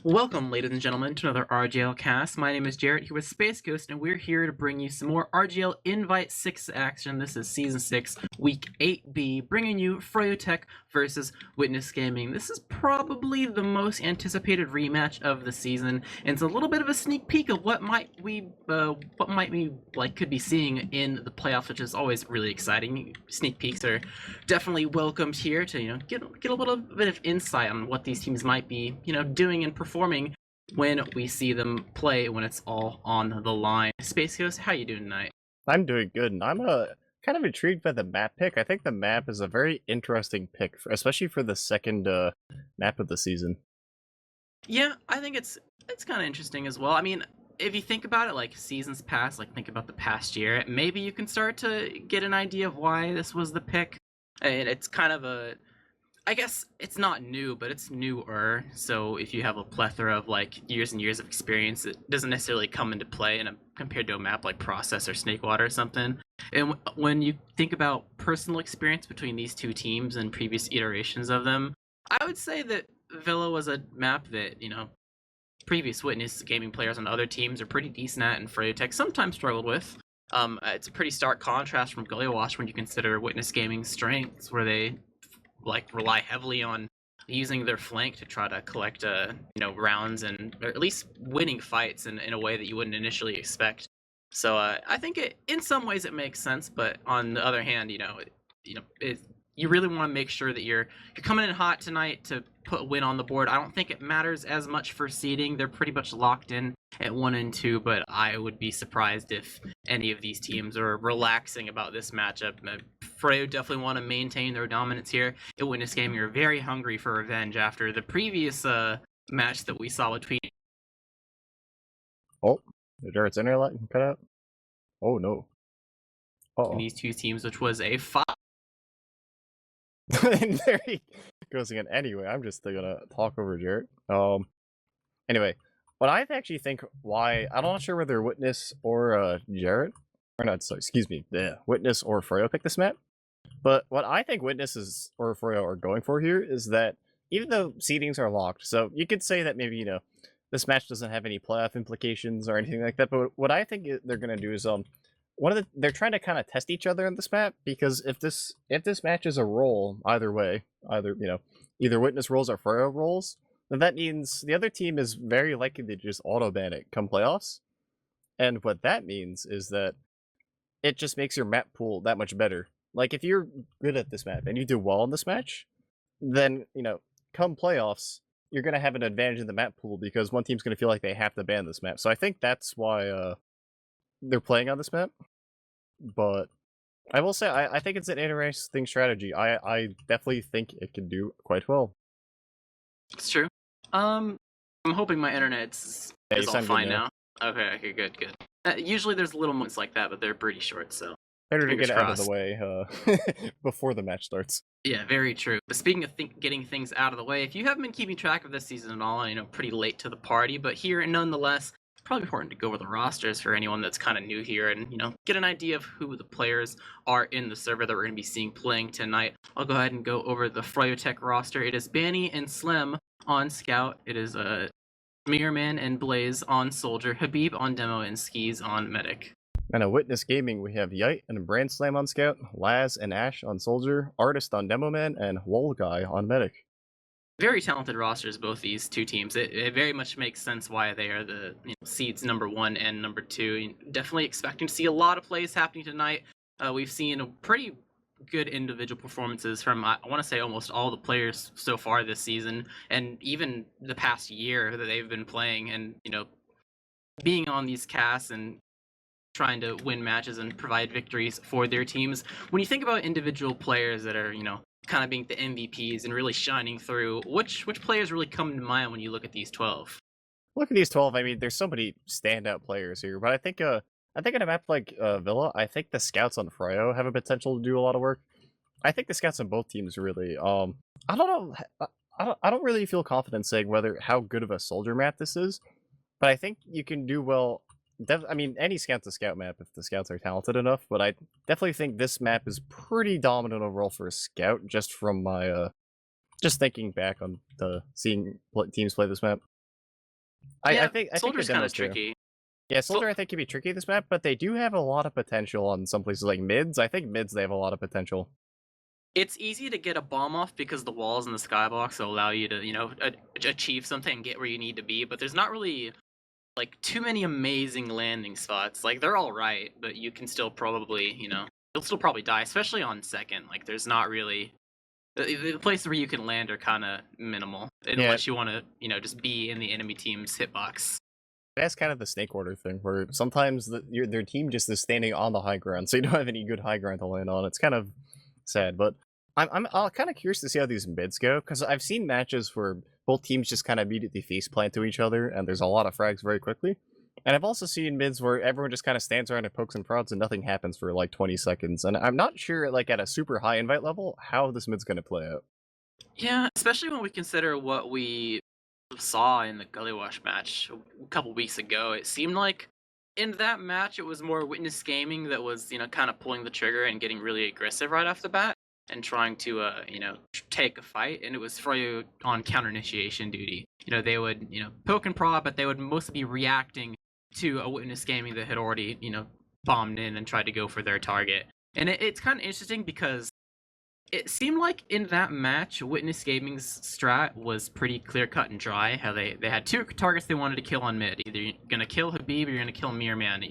Welcome, ladies and gentlemen, to another RGL cast. My name is Jarrett here with Space Ghost, and we're here to bring you some more RGL Invite 6 action. This is Season 6, Week 8B, bringing you Froyotech versus Witness Gaming. This is probably the most anticipated rematch of the season, and it's a little bit of a sneak peek of what we could be seeing in the playoffs, which is always really exciting. Sneak peeks are definitely welcomed here to get a little bit of insight on what these teams might be doing and performing when we see them play when it's all on the line. Space Ghost, how you doing tonight? I'm doing good, and I'm kind of intrigued by the map pick. I think the map is a very interesting pick, especially for the second map of the season. Yeah, I think it's kind of interesting as well. I mean, if you think about it, like seasons past, like think about the past year, maybe you can start to get an idea of why this was the pick. And it's kind of I guess it's not new, but it's newer. So if you have a plethora of like years and years of experience, it doesn't necessarily come into play compared to a map like Process or Snakewater or something. And when you think about personal experience between these two teams and previous iterations of them, I would say that Villa was a map that previous Witness gaming players on other teams are pretty decent at, and Froyotech sometimes struggled with. It's a pretty stark contrast from Gully Wash when you consider Witness Gaming's strengths, where they rely heavily on using their flank to try to collect rounds and or at least winning fights in a way that you wouldn't initially expect. So I think in some ways it makes sense, but on the other hand, you really want to make sure that you're coming in hot tonight to put a win on the board. I don't think it matters as much for seeding. They're pretty much locked in at 1 and 2, but I would be surprised if any of these teams are relaxing about this matchup. Freo definitely want to maintain their dominance here. At Witness Gaming are very hungry for revenge after the previous match that we saw between. Oh, Jarrett's internet cut out. Oh no. These two teams, which was a 5. And there he goes again. Anyway, I'm just gonna talk over Jarrett. Anyway, what I actually think why I'm not sure whether Witness or Jarrett or not. So excuse me, Witness or Freo picked this map. But what I think Witnesses or Freo are going for here is that even though seedings are locked, so you could say that maybe this match doesn't have any playoff implications or anything like that. But what I think they're gonna do is they're trying to kind of test each other in this map, because if this match is a roll either way, either Witness rolls or Freo rolls, then that means the other team is very likely to just auto ban it come playoffs. And what that means is that it just makes your map pool that much better. Like if you're good at this map and you do well in this match, then come playoffs you're gonna have an advantage in the map pool because one team's gonna feel like they have to ban this map. So I think that's why they're playing on this map. But I will say I think it's an interesting strategy. I definitely think it can do quite well. It's true. I'm hoping my internet is all fine now. Okay, good. Usually there's little moments like that, but they're pretty short, so better to get it out of the way before the match starts. Yeah, very true. But speaking of getting things out of the way, if you haven't been keeping track of this season at all, pretty late to the party, but here nonetheless, it's probably important to go over the rosters for anyone that's kind of new here and get an idea of who the players are in the server that we're going to be seeing playing tonight. I'll go ahead and go over the Froyotech roster. It is Banny and Slim on Scout. It is Mirrorman and Blaze on Soldier, Habib on Demo, and Skis on Medic. And at Witness Gaming, we have Yite and Brand Slam on Scout, Laz and Ash on Soldier, Artist on Demo Man, and Wall Guy on Medic. Very talented rosters, both these two teams. It very much makes sense why they are the seeds number 1 and number 2. Definitely expecting to see a lot of plays happening tonight. We've seen a pretty good individual performances from, I want to say, almost all the players so far this season, and even the past year that they've been playing and, being on these casts and trying to win matches and provide victories for their teams. When you think about individual players that are, kind of being the MVPs and really shining through, which players really come to mind when you look at these 12? Look at these 12. I mean, there's so many standout players here, but I think in a map like Villa, I think the scouts on Freo have a potential to do a lot of work. I think the scouts on both teams really. I don't know. I don't really feel confident saying how good of a soldier map this is, but I think you can do well. I mean, any scout's a scout map if the scouts are talented enough, but I definitely think this map is pretty dominant overall for a scout, just from my just thinking back on seeing teams play this map. I think the Soldier's kind of demos too. tricky. Yeah, Soldier I think can be tricky this map, but they do have a lot of potential on some places like mids. I think mids they have a lot of potential. It's easy to get a bomb off because the walls in the skybox will allow you to, achieve something and get where you need to be, but there's not really like too many amazing landing spots. Like they're all right, but you can still probably, you'll still probably die, especially on second. Like there's not really the places where you can land are kind of minimal unless you want to, just be in the enemy team's hitbox. That's kind of the snake order thing, where sometimes their team just is standing on the high ground, so you don't have any good high ground to land on. It's kind of sad, but I'm kind of curious to see how these mids go, because I've seen matches where both teams just kind of immediately face plant to each other, and there's a lot of frags very quickly. And I've also seen mids where everyone just kind of stands around and pokes and prods, and nothing happens for like 20 seconds. And I'm not sure, like at a super high invite level, how this mid's gonna play out. Yeah, especially when we consider what we saw in the Gully Wash match a couple weeks ago. It seemed like in that match it was more Witness Gaming that was, kind of pulling the trigger and getting really aggressive right off the bat and trying to, take a fight. And it was Froyo on counter initiation duty. They would, poke and prod, but they would mostly be reacting to a Witness Gaming that had already, bombed in and tried to go for their target. And it's kind of interesting because it seemed like in that match, Witness Gaming's strat was pretty clear cut and dry. How they had two targets they wanted to kill on mid. Either you're gonna kill Habib or you're gonna kill Mirror Man.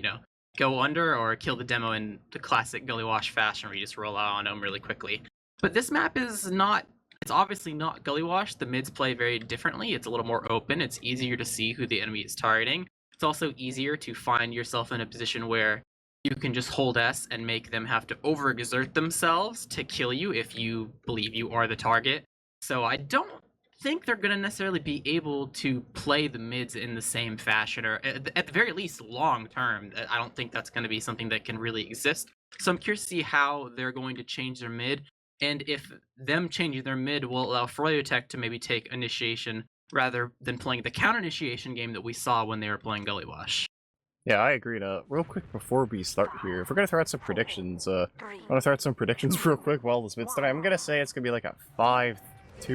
Go under or kill the demo in the classic Gully Wash fashion where you just roll out on them really quickly. But this map is not. It's obviously not Gully Wash. The mids play very differently. It's a little more open. It's easier to see who the enemy is targeting. It's also easier to find yourself in a position where you can just hold S and make them have to overexert themselves to kill you if you believe you are the target. So I don't think they're going to necessarily be able to play the mids in the same fashion, or at the very least long term. I don't think that's going to be something that can really exist. So I'm curious to see how they're going to change their mid, and if them changing their mid will allow Froyotech to maybe take initiation rather than playing the counter initiation game that we saw when they were playing Gully Wash. Yeah, I agree. Real quick before we start here, if we're gonna throw out some predictions, I want to throw out some predictions real quick while this mid's starting. I'm gonna say it's gonna be like a 5-2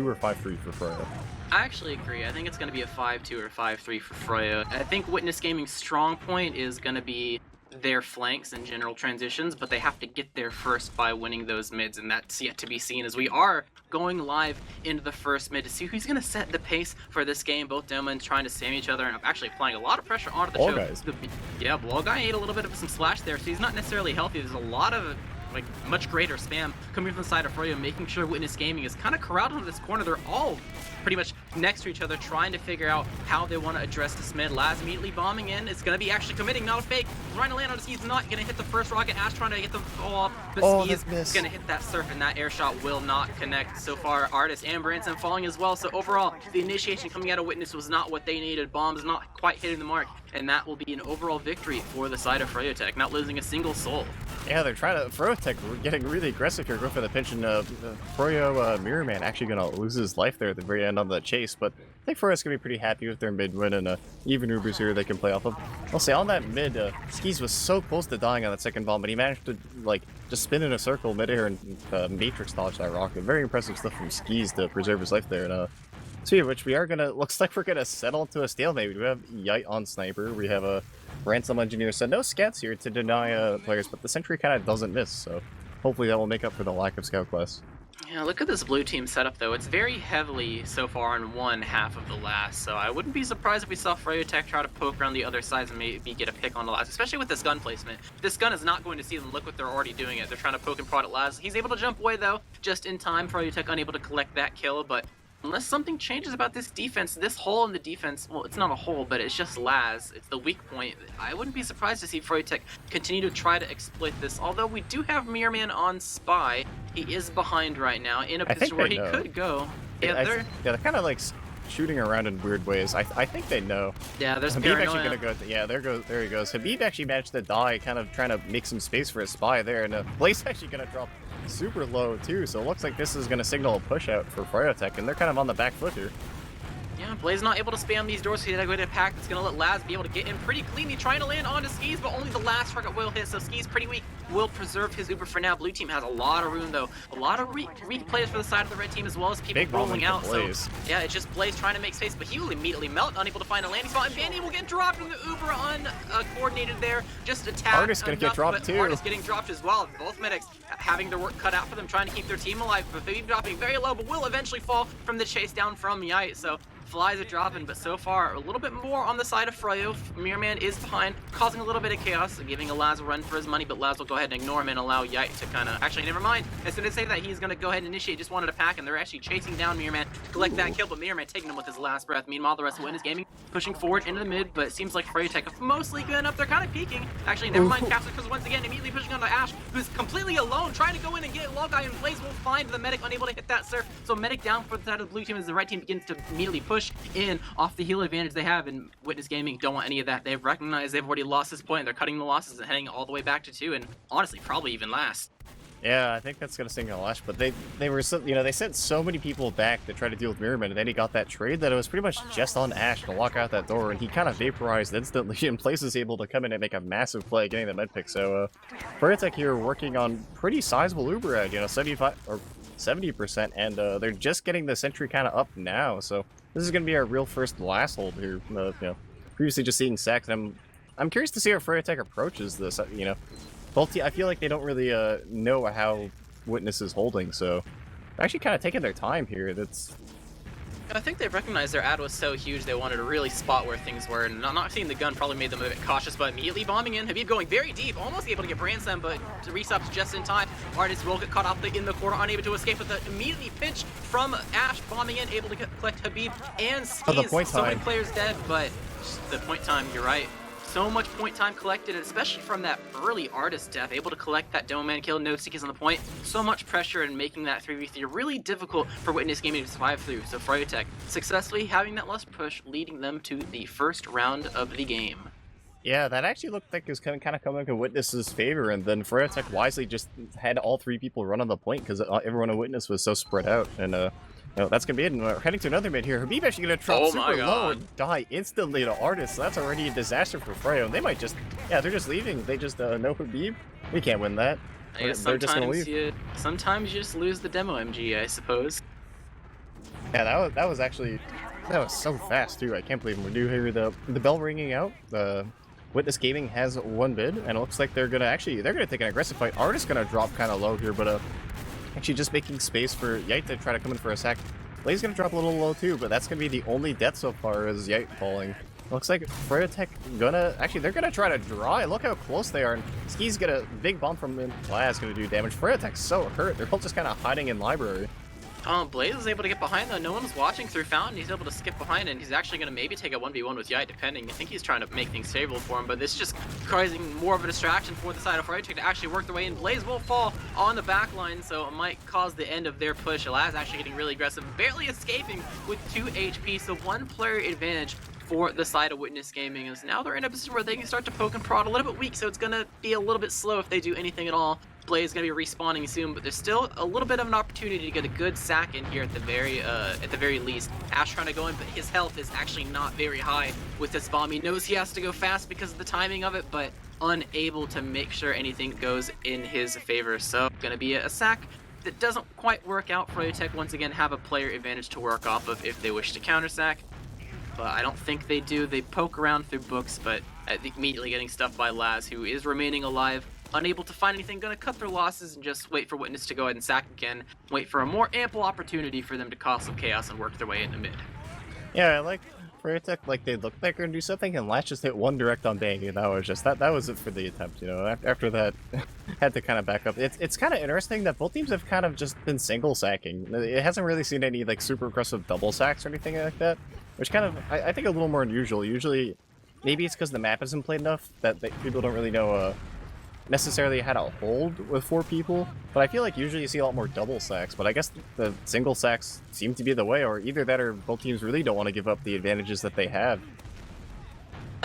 or 5-3 for Froyo. I actually agree. I think it's gonna be a 5-2 or 5-3 for Froyo. I think Witness Gaming's strong point is gonna be their flanks and general transitions, but they have to get there first by winning those mids, and that's yet to be seen, as we are going live into the first mid to see who's going to set the pace for this game. Both Demons trying to slam each other and actually applying a lot of pressure onto the Ball show. Guys. Yeah, Ball Guy ate a little bit of some splash there, so he's not necessarily healthy. There's a lot of much greater spam coming from the side of Froyo, making sure Witness Gaming is kind of corralled into this corner. They're all pretty much next to each other, trying to figure out how they want to address this mid. Laz immediately bombing in. It's going to be actually committing, not a fake. Trying to land on his, he's not going to hit the first rocket. Ash trying to get the ball up, but he's going to hit that surf, and that air shot will not connect. So far, Artist and Branson falling as well. So overall, the initiation coming out of Witness was not what they needed. Bombs not quite hitting the mark, and that will be an overall victory for the side of Froyotech, not losing a single soul. Yeah, they're trying to. Froyotech getting really aggressive here, going for the pinch, and Froyo Mirror Man actually gonna lose his life there at the very end on the chase. But I think Froyo's gonna be pretty happy with their mid win, and even Ubers here they can play off of. I'll say on that mid, Skis was so close to dying on that second bomb, but he managed to just spin in a circle midair and matrix dodge that rocket. Very impressive stuff from Skis to preserve his life there. And speaking of which, we are gonna. Looks like we're gonna settle to a stalemate. We have Yite on sniper. We have a Ransom engineer, so no scouts here to deny players, but the sentry kind of doesn't miss, so hopefully that will make up for the lack of scout class. Yeah, look at this blue team setup though. It's very heavily so far on one half of the last, so I wouldn't be surprised if we saw Froyotech try to poke around the other sides and maybe get a pick on the last, especially with this gun placement. This gun is not going to see them. Look what they're already doing it. They're trying to poke and prod at Laz. He's able to jump away though, just in time. Froyotech unable to collect that kill, but unless something changes about this defense, this hole in the defense, well, it's not a hole, but it's just Laz. It's the weak point. I wouldn't be surprised to see Froyotech continue to try to exploit this, although we do have Mirror Man on Spy. He is behind right now in a position where he could go. Yeah, they're kind of like shooting around in weird ways. I think they know. Yeah, there's Habib actually gonna go. Yeah, there he goes. Habib actually managed to die, kind of trying to make some space for his Spy there, and Blaze actually gonna drop super low too, so it looks like this is going to signal a push out for Froyotech, and they're kind of on the back foot here. Yeah, Blaze not able to spam these doors, so he's going to pack. It's going to let Laz be able to get in pretty cleanly, trying to land onto Skis, but only the last target will hit, so Skis pretty weak, will preserve his Uber for now. Blue team has a lot of room, though. A lot of weak players for the side of the red team, as well as people rolling out. So, yeah, it's just Blaze trying to make space, but he will immediately melt, unable to find a landing spot, and Bandy will get dropped from the Uber uncoordinated there. Just attack. Artist going to get dropped, too. Artist getting dropped as well. Both medics having their work cut out for them, trying to keep their team alive, but Baby dropping very low, but will eventually fall from the chase down from Yite, so flies are dropping, but so far a little bit more on the side of Froyo. Mirrorman is behind, causing a little bit of chaos, giving a Laz a run for his money, but Laz will go ahead and ignore him and allow Yite to kind of... Actually, never mind. As soon as I say that, he's going to go ahead and initiate, just wanted to pack, and they're actually chasing down Mirrorman to collect that kill, but Mirrorman taking him with his last breath. Meanwhile, the rest of Witness Gaming pushing forward into the mid, but it seems like Froyotech mostly good enough. They're kind of peeking. Actually, never mind Capsule, because once again, immediately pushing onto Ash, who's completely alone, trying to go in and get Logai, and Blaze will find the medic, unable to hit that surf. So medic down for the side of the blue team as the red team begins to immediately push in off the heal advantage they have, and Witness Gaming don't want any of that. They've recognized they've already lost this point. They're cutting the losses and heading all the way back to 2, and honestly, probably even last. Yeah, I think that's gonna sting a lash, but they were so, they sent so many people back to try to deal with Mirrorman, and then he got that trade that it was pretty much just on Ash to lock out that door, and he kind of vaporized instantly, and Place is able to come in and make a massive play getting the med pick. So Froyotech here working on pretty sizable Uber edge, 75 or 70%, and they're just getting the sentry kind of up now, so this is gonna be our real first last hold here. Previously just seeing sacks, and I'm curious to see how Froyotech approaches this. Both I feel like they don't really know how Witness is holding, so they're actually kind of taking their time here. I think they've recognized their ad was so huge they wanted to really spot where things were, and not seeing the gun probably made them a bit cautious, but immediately bombing in. Habib going very deep, almost able to get Brand Slam, but restops just in time. Artist will get caught off in the corner, unable to escape with the immediately pinch from Ash, bombing in, able to collect Habib and Skis. So many players dead, but the point time, you're right. So much point time collected, especially from that early Artist death, able to collect that Dome Man kill, no Seekers on the point. So much pressure in making that 3v3 really difficult for Witness Gaming to survive through. So Froyotech successfully having that last push, leading them to the first round of the game. Yeah, that actually looked like it was kind of coming in Witness's favor, and then Froyotech wisely just had all 3 people run on the point because everyone in Witness was so spread out, and that's gonna be it. And we're heading to another mid here. Habib actually gonna drop super low and die instantly to Artist. So that's already a disaster for Froyo. And they might just, they're just leaving. They just know Habib. We can't win that. They're just gonna leave. Sometimes you just lose the demo MG, I suppose. Yeah, that was so fast too. I can't believe we do hear the bell ringing out. Witness Gaming has 1 bid, and it looks like they're gonna take an aggressive fight. Artist gonna drop kind of low here, but actually just making space for Yite to try to come in for a sack. Blaze gonna drop a little low too, but that's gonna be the only death so far is Yite falling. Looks like Froyotech they're gonna try to draw. Look how close they are, and Ski's get a big bomb from him. Blast gonna do damage. Froyotech's so hurt. They're all just kind of hiding in library. Blaze is able to get behind though. No one's watching through Fountain. He's able to skip behind, and he's actually going to maybe take a 1v1 with Yite, depending. I think he's trying to make things favorable for him, but this is just causing more of a distraction for the side of Froyotech to actually work their way in. Blaze will fall on the back line, so it might cause the end of their push. Laz actually getting really aggressive, barely escaping with 2 HP, so 1 player advantage for the side of Witness Gaming. Is now they're in a position where they can start to poke and prod a little bit weak, so it's going to be a little bit slow if they do anything at all. Blaze is going to be respawning soon, but there's still a little bit of an opportunity to get a good sack in here at the very least. Ash trying to go in, but his health is actually not very high with this bomb. He knows he has to go fast because of the timing of it, but unable to make sure anything goes in his favor. So going to be a sack that doesn't quite work out. Froyotech once again have a player advantage to work off of if they wish to counter sack, but I don't think they do. They poke around through books, but immediately getting stuffed by Laz, who is remaining alive. Unable to find anything, gonna cut their losses and just wait for Witness to go ahead and sack again. Wait for a more ample opportunity for them to cause some chaos and work their way into mid. Yeah, I like Froyotech, like they looked like they're gonna do something, and Latch just hit 1 direct on Bang, and that was it for the attempt. After that, had to kind of back up. It's kind of interesting that both teams have kind of just been single sacking. It hasn't really seen any like super aggressive double sacks or anything like that, which kind of I think a little more unusual. Usually, maybe it's because the map isn't played enough that people don't really know necessarily how to hold with 4 people, but I feel like usually you see a lot more double sacks, but I guess the single sacks seem to be the way, or either that or both teams really don't want to give up the advantages that they have.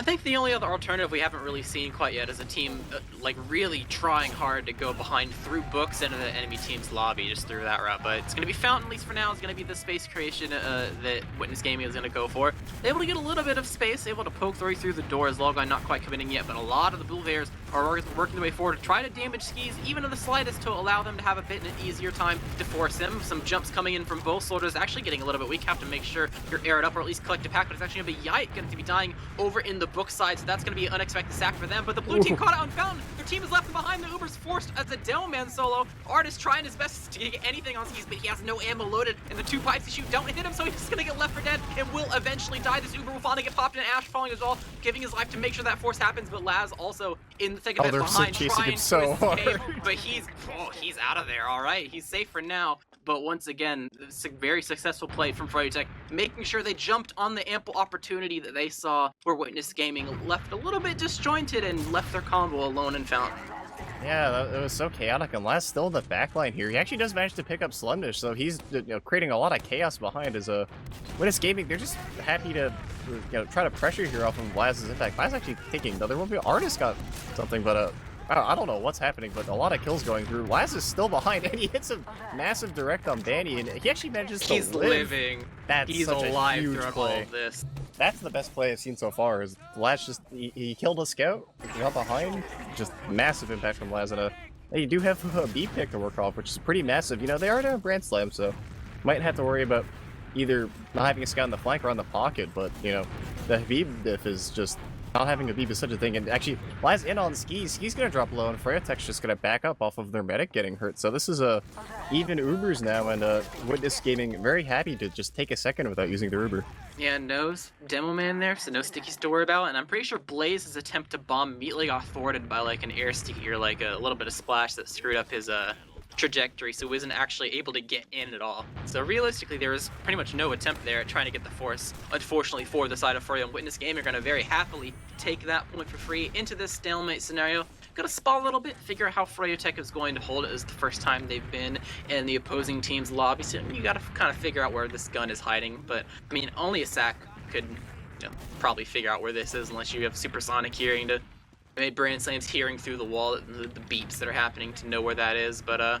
think the only other alternative we haven't really seen quite yet is a team like really trying hard to go behind through books into the enemy team's lobby just through that route. But it's going to be Fountain, at least for now, is going to be the space creation that Witness Gaming is going to go for. Able to get a little bit of space, able to poke through the doors. Logon not quite committing yet, but a lot of the Blue Bears are working their way forward to try to damage Skis, even to the slightest, to allow them to have a bit of an easier time to force him. Some jumps coming in from both soldiers, actually getting a little bit weak. Have to make sure you're aired up or at least collect a pack, but it's actually going to be Yite going to be dying over in the book side, so that's going to be an unexpected sack for them. But the blue team caught out on Fountain. Their team is left behind. The Uber's forced as a demo man solo. Artist trying his best to get anything on Skis, but he has no ammo loaded, and the 2 pipes he shoot don't hit him, so he's just going to get left for dead and will eventually die. This Uber will finally get popped in, Ash falling as well, giving his life to make sure that force happens, but Laz also in the second bit behind, trying to so escape, but he's out of there. All right, he's safe for now. But once again, it's a very successful play from Froyotech, making sure they jumped on the ample opportunity that they saw where Witness Gaming left a little bit disjointed and left their combo alone in Fountain. Yeah, it was so chaotic, and Laz still in the backline here. He actually does manage to pick up Slumdish, so he's creating a lot of chaos behind his Witness Gaming. They're just happy to try to pressure here off of Laz's impact. Laz actually taking another one. Artist got something, but I don't know what's happening, but a lot of kills going through. Laz is still behind, and he hits a massive direct on Danny, and he actually manages to live. He's living. That's He's such alive a huge throughout play. all of this. That's the best play I've seen so far. Is Laz just he killed a scout, he got behind, just massive impact from Laz, and you do have a B pick to work off, which is pretty massive. You know, they are doing Brand Slam, so might have to worry about either not having a scout in the flank or on the pocket, but you know, the Habib diff is just not having Habib is such a thing. And actually, Laz in on Skis. Skis gonna drop low, and Froyotech's just gonna back up off of their medic getting hurt. So this is even Ubers now, and Witness Gaming very happy to just take a second without using their Uber. Yeah, no demo man there, so no stickies to worry about. And I'm pretty sure Blaze's attempt to bomb immediately got thwarted by like an air sticky or like a little bit of splash that screwed up his trajectory, so wasn't actually able to get in at all. So realistically, there was pretty much no attempt there at trying to get the force. Unfortunately for the side of Froyo and Witness Game, are going to very happily take that point for free into this stalemate scenario. Gotta spot a little bit, figure out how Froyotech is going to hold it. As the first time they've been in the opposing team's lobby, so you gotta kind of figure out where this gun is hiding. But I mean, only a sack could probably figure out where this is, unless you have supersonic hearing to maybe Brand Slam's hearing through the wall, the beeps that are happening to know where that is. But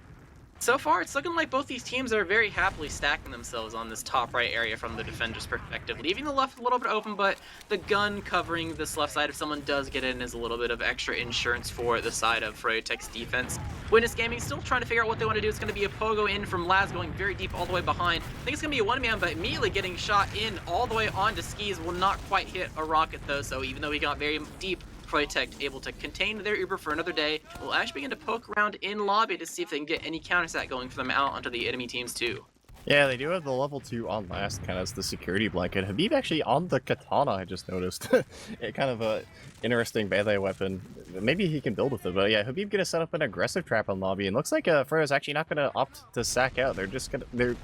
so far, it's looking like both these teams are very happily stacking themselves on this top right area from the defender's perspective, leaving the left a little bit open, but the gun covering this left side, if someone does get in, is a little bit of extra insurance for the side of Froyotech's defense. Witness Gaming still trying to figure out what they want to do. It's going to be a pogo in from Laz, going very deep all the way behind. I think it's going to be a one-man, but immediately getting shot in all the way onto Skis. Will not quite hit a rocket, though, so even though he got very deep, Froyotech able to contain their Uber for another day. Will actually begin to poke around in lobby to see if they can get any counterattack going for them out onto the enemy teams too. Yeah, they do have the level 2 on last, kind of as the security blanket. Habib actually on the katana, I just noticed. Kind of a interesting melee weapon. Maybe he can build with it, but yeah, Habib gonna set up an aggressive trap on lobby, and looks like Froyo's actually not gonna opt to sack out. They're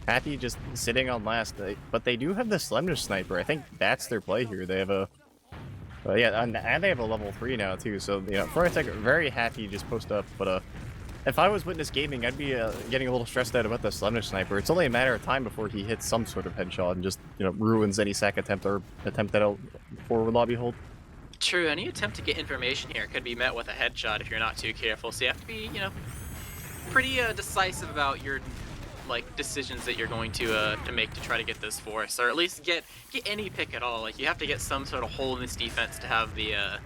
happy just sitting on last, but they do have the Slender Sniper. I think that's their play here. They have a yeah, and they have a level 3 now too, so Froyotech very happy to just post up, but if I was Witness Gaming, I'd be getting a little stressed out about the Slender Sniper. It's only a matter of time before he hits some sort of headshot and just, ruins any sack attempt or attempt at a forward lobby hold. True, any attempt to get information here could be met with a headshot if you're not too careful, so you have to be, pretty decisive about your decisions that you're going to make to try to get this force, or at least get any pick at all. Like, you have to get some sort of hole in this defense to have the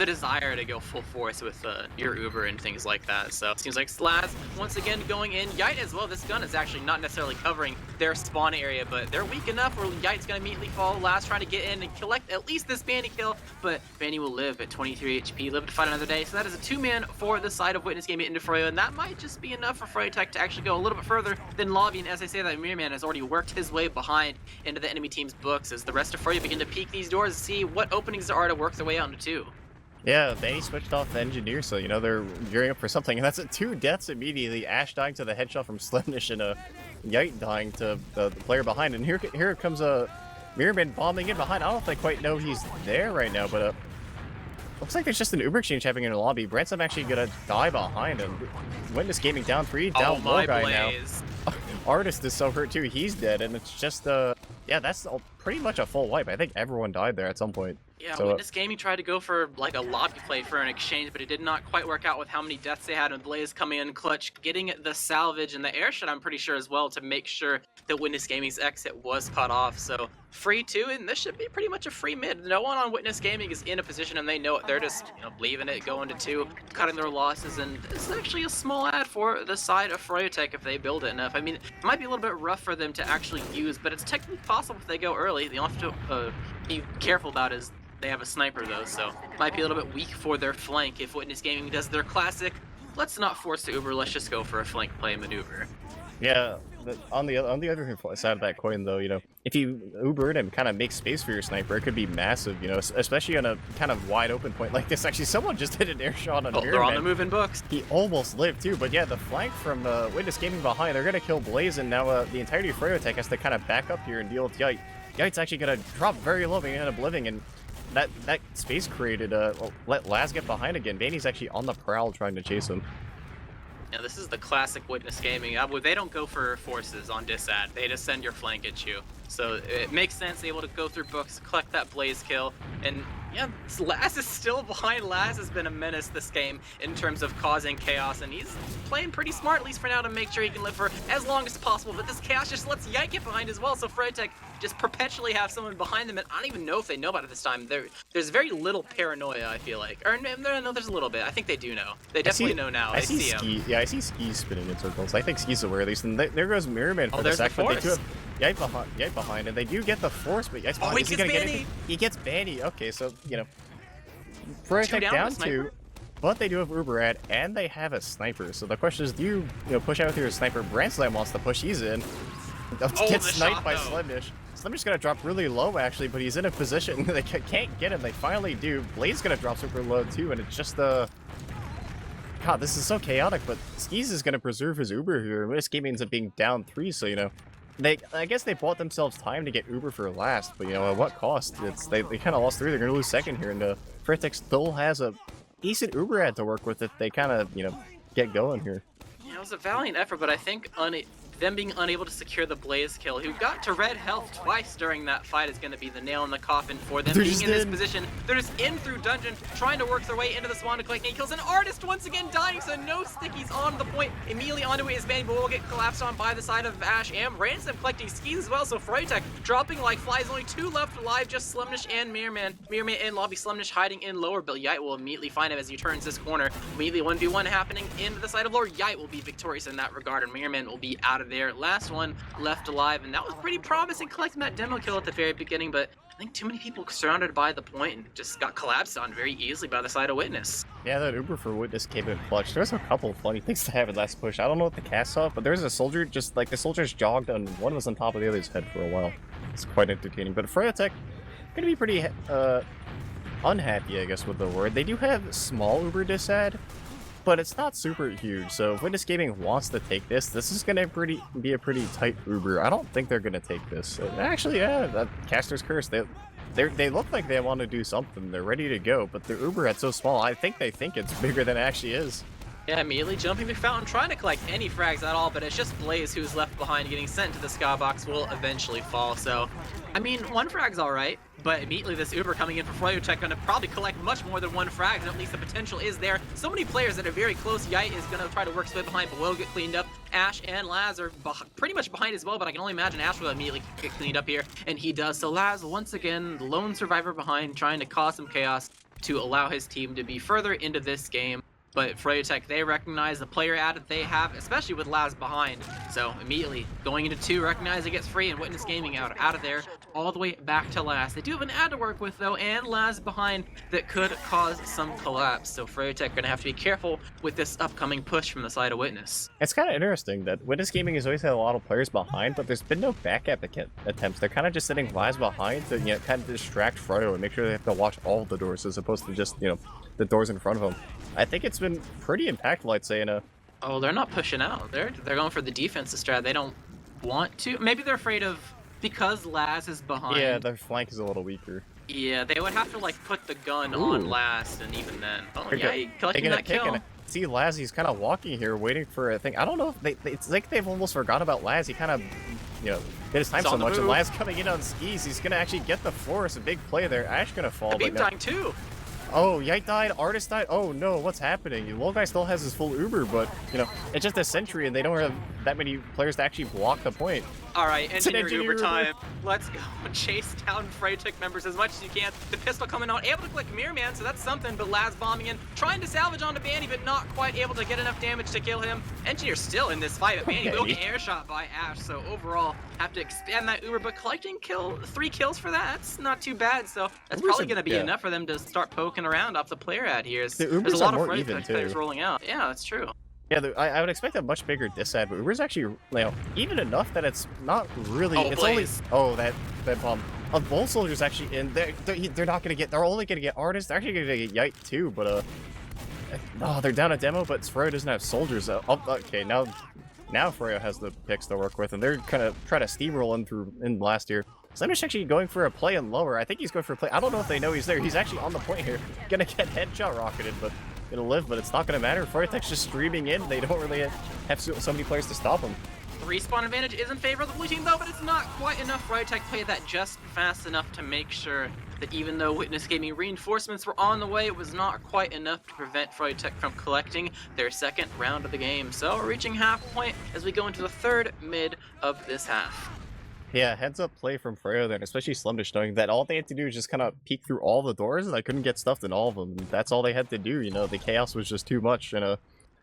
desire to go full force with your Uber and things like that. So it seems like Slaz once again going in. Yite as well. This gun is actually not necessarily covering their spawn area, but they're weak enough where Yite's gonna immediately fall. Laz trying to get in and collect at least this Banny kill, but Banny will live at 23 HP, live to fight another day. So that is a 2-man for the side of Witness Gaming into Froyo, and that might just be enough for Froyotech to actually go a little bit further than lobby. And as I say, that Mirror Man has already worked his way behind into the enemy team's books as the rest of Froyo begin to peek these doors and see what openings there are to work their way out into two. Yeah, Banny switched off the engineer, so they're gearing up for something, and that's 2 deaths immediately. Ash dying to the headshot from Slimnish, and Yite dying to the player behind. And here comes a Mirrorman bombing in behind. I don't know if they quite know he's there right now, but looks like there's just an Uber exchange happening in the lobby. Branson actually gonna die behind him. Witness Gaming down 3, down 4 guy now. Artist is so hurt too. He's dead, and it's just Yeah, that's pretty much a full wipe. I think everyone died there at some point. Yeah, So, Witness Gaming tried to go for like a lobby play for an exchange, but it did not quite work out with how many deaths they had, and Blaze coming in clutch, getting the salvage and the air shot, I'm pretty sure, as well, to make sure that Witness Gaming's exit was cut off. So free 2, and this should be pretty much a free mid. No one on Witness Gaming is in a position, and they know it. They're just, leaving it, going to 2, cutting their losses, and it's actually a small ad for the side of Froyotech if they build it enough. I mean, it might be a little bit rough for them to actually use, but it's technically possible if they go early. The only have to be careful about is they have a sniper though, so might be a little bit weak for their flank if Witness Gaming does their classic, let's not force the Uber, let's just go for a flank play maneuver. yeah, on the other side of that coin, though, if you Uber it and kind of make space for your sniper, it could be massive, especially on a kind of wide open point like this. Actually, someone just hit an air shot on They're on the move in books. He almost lived too, but yeah, the flank from Witness Gaming behind, they're gonna kill Blaze, and now the entirety of Froyotech has to kind of back up here and deal with Yite. Yite's actually gonna drop very low and end up living, and that space created let Laz get behind again. Vaney's actually on the prowl trying to chase him. Yeah, this is the classic Witness Gaming. They don't go for forces on disad. They just send your flank at you. So it makes sense, able to go through books, collect that Blaze kill, and yeah, Laz is still behind. Laz has been a menace this game in terms of causing chaos, and he's playing pretty smart, at least for now, to make sure he can live for as long as possible, but this chaos just lets Yite get behind as well, so Froyotech just perpetually have someone behind them, and I don't even know if they know about it this time. There's very little paranoia, I feel like. Or no, there's a little bit. I think they do know. They definitely know now. I see Ski. Yeah, I see Ski spinning in circles. I think Ski's aware of these, and there goes Mirrorman for the sec, but they do have Yite behind, and they do get the force, but Yite's behind. He gets Banny! He gets Banny. Okay, so, Froyotech down 2, but they do have Uberad, and they have a sniper. So the question is, do you, push out with your sniper? Brandslam wants to push, he's in. Gets sniped by Slemnish. Slemnish's gonna drop really low, actually, but he's in a position they can't get him. They finally do. Blaze gonna drop super low, too, and it's just, God, this is so chaotic, but Skis is gonna preserve his Uber here. This game ends up being down 3, so, I guess they bought themselves time to get Uber for last, but, at what cost? They kind of lost 3. They're gonna lose second here, and Froyotech still has a decent Uber ad to work with if they kind of, get going here. Yeah, it was a valiant effort, but I think them being unable to secure the Blaze kill, who got to red health twice during that fight, is going to be the nail in the coffin for them. Being in this position, they're just in through dungeon, trying to work their way into the spawn to collect 8 kills. An artist once again dying, so no stickies on the point. Immediately onto his Banny, but will get collapsed on by the side of Ash and Ransom collecting skis as well. So Froyotech dropping like flies, only 2 left alive, just Slemnish and Mirrorman. Mirrorman in lobby, Slemnish hiding in lower, but Yite will immediately find him as he turns this corner. Immediately 1v1 happening into the side of lower. Yite will be victorious in that regard, and Mirrorman will be out of there. Last one left alive, and that was pretty promising, collecting that demo kill at the very beginning, but I think too many people surrounded by the point and just got collapsed on very easily by the side of Witness. Yeah, that Uber for Witness came in clutch. There's a couple of funny things to have in last push. I don't know what the cast off, but there's a soldier, just like the soldiers jogged and one was on top of the other's head for a while. It's quite entertaining, but Froyotech gonna be pretty unhappy, I guess, with the word. They do have small Uber disad, but it's not super huge, so if Witness Gaming wants to take this is gonna be a pretty tight Uber. I don't think they're gonna take this. Actually, yeah, that Caster's Curse, they look like they want to do something. They're ready to go, but their Uber is so small, I think they think it's bigger than it actually is. Yeah, immediately jumping through Fountain, trying to collect any frags at all, but it's just Blaze who's left behind, getting sent to the skybox, will eventually fall. So, I mean, 1 frag's alright, but immediately this Uber coming in for Froyotech gonna probably collect much more than 1 frag, and at least the potential is there. So many players that are very close. Yite is gonna try to work his way behind, but will get cleaned up. Ash and Laz are pretty much behind as well, but I can only imagine Ash will immediately get cleaned up here, and he does. So Laz, once again, the lone survivor behind, trying to cause some chaos to allow his team to be further into this game. But Froyotech, they recognize the player ad that they have, especially with Laz behind. So immediately going into 2, recognize it gets free, and Witness Gaming out of there, all the way back to Laz. They do have an ad to work with though, and Laz behind that could cause some collapse. So Froyotech gonna have to be careful with this upcoming push from the side of Witness. It's kind of interesting that Witness Gaming has always had a lot of players behind, but there's been no backup attempts. They're kind of just sitting Laz behind to kind of distract Froyo and make sure they have to watch all the doors as opposed to just the doors in front of them. I think it's been pretty impactful, I'd say, Oh, they're not pushing out. They're going for the defensive strat. They don't want to. Maybe they're afraid of, because Laz is behind. Yeah, their flank is a little weaker. Yeah, they would have to put the gun on last, and even then. Oh yeah, collecting that kill. see Laz, he's kind of walking here, waiting for a thing. I don't know if it's like they've almost forgot about Laz. He kind of, you know, did his time so much, and Laz coming in on skis. He's gonna actually get the force. A big play there. Ash gonna fall. Beam dying too. Oh, Yite died, Artist died. Oh no, what's happening? The little guy still has his full Uber, but you know, it's just a Sentry, and they don't have that many players to actually block the point. All right, engineer Uber time. Let's go chase down Froyotech members as much as you can. The pistol coming out, able to click Mirror Man, so that's something. But Laz bombing in, trying to salvage onto Bandy, but not quite able to get enough damage to kill him. Engineer still in this fight, but Bandy will get air shot by Ash. So overall, have to expand that Uber, but collecting 3 kills for that, that's not too bad. So that's probably going to be enough for them to start poking around off the player ad here. There's a lot of Froyotech players rolling out. Yeah, that's true. Yeah, I would expect a much bigger disad, but Uber's actually, you know, even enough that it's not really. Oh, it's Blaze. only that bomb. Both soldiers actually in. They're not gonna get. They're only gonna get Artists. They're actually gonna get Yite too, but oh, they're down a demo. But Froyo doesn't have soldiers. Okay, now Froyo has the picks to work with, and they're kind of trying to steamroll in last year. Slender's actually going for a play and lower. I think he's going for a play. I don't know if they know he's there. He's actually on the point here. Gonna get headshot rocketed, but gonna live. But it's not gonna matter. Froyotech's just streaming in. They don't really have so many players to stop him. The respawn advantage is in favor of the blue team though, but it's not quite enough. Froyotech played that just fast enough to make sure that even though Witness Gaming reinforcements were on the way, it was not quite enough to prevent Froyotech from collecting their second round of the game. So we're reaching half point as we go into the third mid of this half. Yeah, heads up play from Froyo there, especially Slimdish, knowing that all they had to do is just kind of peek through all the doors, and I couldn't get stuffed in all of them. That's all they had to do, you know, the chaos was just too much. And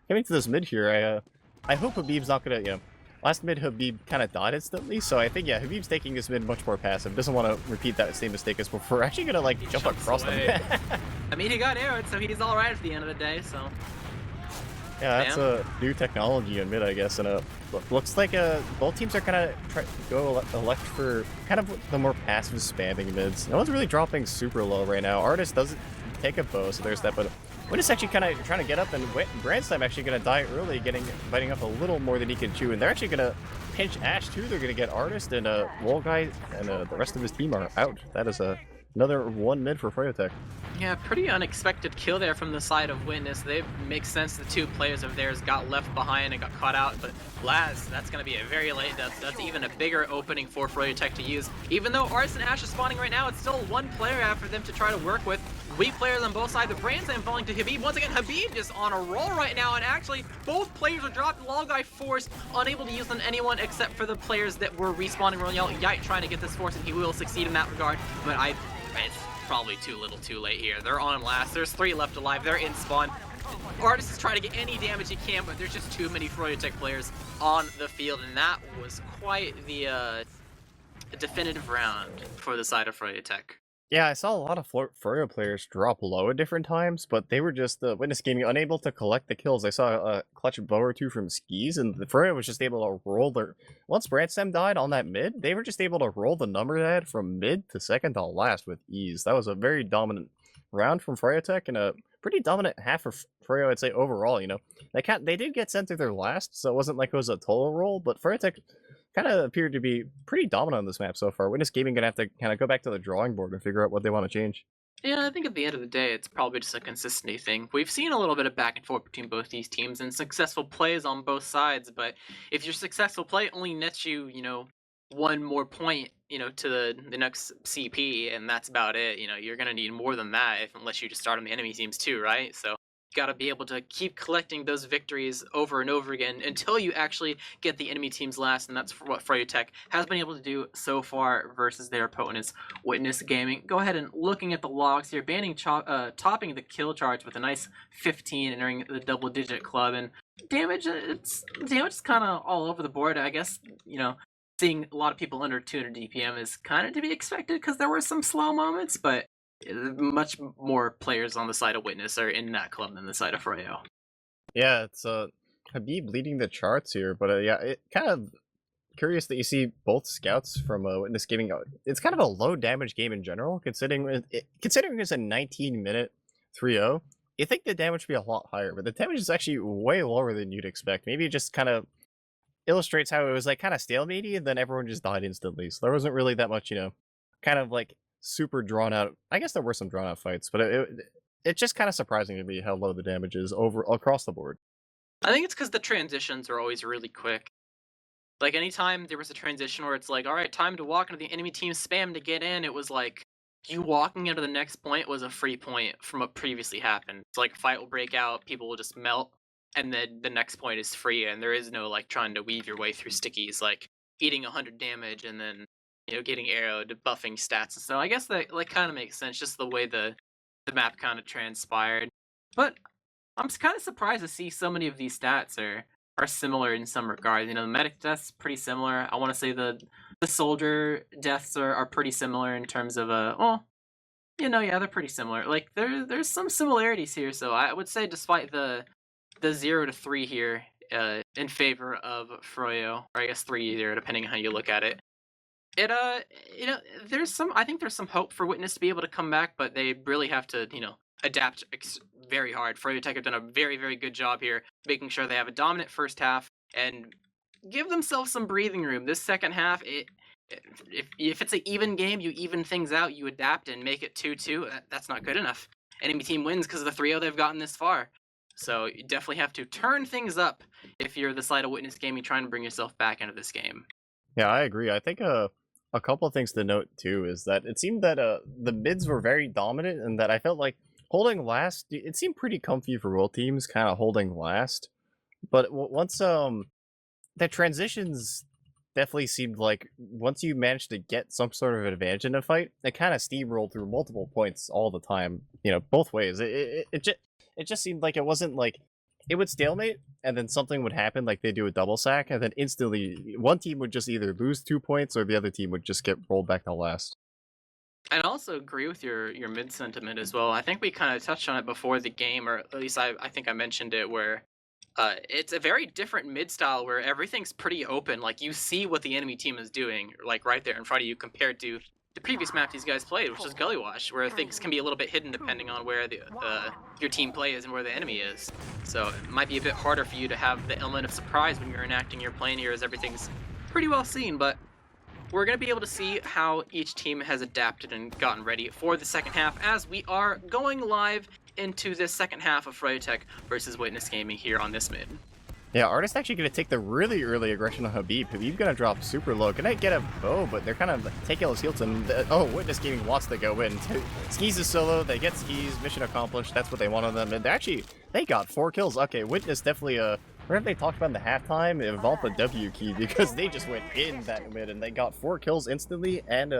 coming to this mid here, I hope Habib's not gonna, you know, last mid Habib kind of died instantly, so I think, yeah, Habib's taking this mid much more passive, doesn't want to repeat that same mistake as before. We're actually gonna, like, jump across them. I mean, he got arrowed, so he's alright at the end of the day, so... Yeah, that's a new technology in mid, I guess, and looks like both teams are kind of trying to go elect for kind of the more passive spamming mids. No one's really dropping super low right now. Artist doesn't take a bow, so there's that, but Witness actually kind of trying to get up, and Brandstime actually going to die early, biting up a little more than he can chew, and they're actually going to pinch Ash too. They're going to get Artist, and Wall Guy and the rest of his team are out. That is another one mid for Froyotech. Yeah, pretty unexpected kill there from the side of Witness. They makes sense the 2 players of theirs got left behind and got caught out, but Laz, that's going to be a very late death. That's even a bigger opening for Froyotech to use. Even though Artist and Ash is spawning right now, it's still 1 player after them to try to work with. Weak players on both sides. The Brandstime falling to Habib. Once again, Habib just on a roll right now, and actually both players are dropped. Lol Guy forced, unable to use on anyone except for the players that were respawning Royale. Yite trying to get this force, and he will succeed in that regard, but it's probably too little too late here. They're on last. There's 3 left alive. They're in spawn. Artist is trying to get any damage he can, but there's just too many Froyotech players on the field, and that was quite the definitive round for the side of Froyotech. Yeah, I saw a lot of Froyo players drop low at different times, but they were just Witness Gaming unable to collect the kills. I saw a clutch bow or 2 from skis, and the Froyo was just able to roll their... Once Brandstem died on that mid, they were just able to roll the number they had from mid to second to last with ease. That was a very dominant round from Froyotech, and a pretty dominant half of Froyo, I'd say, overall, you know. They did get sent to their last, so it wasn't like it was a total roll, but Froyotech kind of appeared to be pretty dominant on this map so far. Witness Gaming gonna have to kind of go back to the drawing board and figure out what they want to change. Yeah, I think at the end of the day, it's probably just a consistency thing. We've seen a little bit of back and forth between both these teams and successful plays on both sides, but if your successful play only nets you, you know, 1 more point, you know, to the next CP, and that's about it, you know, you're going to need more than that unless you just start on the enemy teams too, right? So got to be able to keep collecting those victories over and over again until you actually get the enemy teams last, and that's what Froyotech has been able to do so far versus their opponents, Witness Gaming. Go ahead and looking at the logs here, topping the kill charge with a nice 15, entering the double-digit club, and damage is kind of all over the board. I guess, you know, seeing a lot of people under 200 DPM is kind of to be expected because there were some slow moments, but much more players on the side of Witness are in that club than the side of Froyo. Yeah, it's Habib leading the charts here, but yeah, it kind of curious that you see both scouts from Witness Gaming. It's kind of a low damage game in general, considering it's a 19-minute 3-0. You think the damage would be a lot higher, but the damage is actually way lower than you'd expect. Maybe it just kind of illustrates how it was like kind of stalemate-y, and then everyone just died instantly. So there wasn't really that much, you know, kind of like super drawn out. I guess there were some drawn out fights, but it's just kind of surprising to me how low the damage is over across the board. I think it's because the transitions are always really quick. Like, anytime there was a transition where it's like, alright, time to walk into the enemy team spam to get in, it was like, you walking into the next point was a free point from what previously happened. It's like a fight will break out, people will just melt, and then the next point is free, and there is no, like, trying to weave your way through stickies, like, eating 100 damage and then, getting arrowed, buffing stats, and so I guess that, like, kinda makes sense, just the way the map kinda transpired. But I'm kind of surprised to see so many of these stats are similar in some regards. The medic deaths pretty similar. I want to say the soldier deaths are pretty similar in terms of yeah, they're pretty similar. Like there's some similarities here. So I would say, despite the 0 to 3 here, in favor of Froyo, or I guess 3-0 depending on how you look at it. It I think there's some hope for Witness to be able to come back, but they really have to adapt very hard. Froyotech have done a very, very good job here, making sure they have a dominant first half and give themselves some breathing room. This second half, if it's an even game, you even things out, you adapt and make it 2-2. That's not good enough. Enemy team wins because of the 3-0 they've gotten this far. So you definitely have to turn things up if you're the side of Witness Gaming trying to bring yourself back into this game. Yeah, I agree. I think a couple of things to note too is that it seemed that the mids were very dominant, and that I felt like holding last, it seemed pretty comfy for both teams, kind of holding last. But once the transitions definitely seemed like once you managed to get some sort of advantage in a fight, it kind of steamrolled through multiple points all the time. Both ways. It just seemed like it wasn't like it would stalemate, and then something would happen, like they do a double sack, and then instantly one team would just either lose 2 points or the other team would just get rolled back to last. I also agree with your mid sentiment as well. I think we kind of touched on it before the game, or at least I think I mentioned it, where it's a very different mid style where everything's pretty open. Like, you see what the enemy team is doing, like right there in front of you, compared to the previous map these guys played, which is Gully Wash, where things can be a little bit hidden depending on where your team play is and where the enemy is. So it might be a bit harder for you to have the element of surprise when you're enacting your plan here, as everything's pretty well seen. But we're going to be able to see how each team has adapted and gotten ready for the second half, as we are going live into the second half of Froyotech versus Witness Gaming here on this mid. Yeah, Artist actually going to take the really early aggression on Habib. Habib going to drop super low. Gonna get a bow, but they're kind of taking all his heals. And Witness Gaming wants to go in. Skis is solo. They get skis. Mission accomplished. That's what they want on them. And they got 4 kills. Okay, Witness definitely whatever they talked about in the halftime, it involved the W key, because they just went in that mid and they got 4 kills instantly and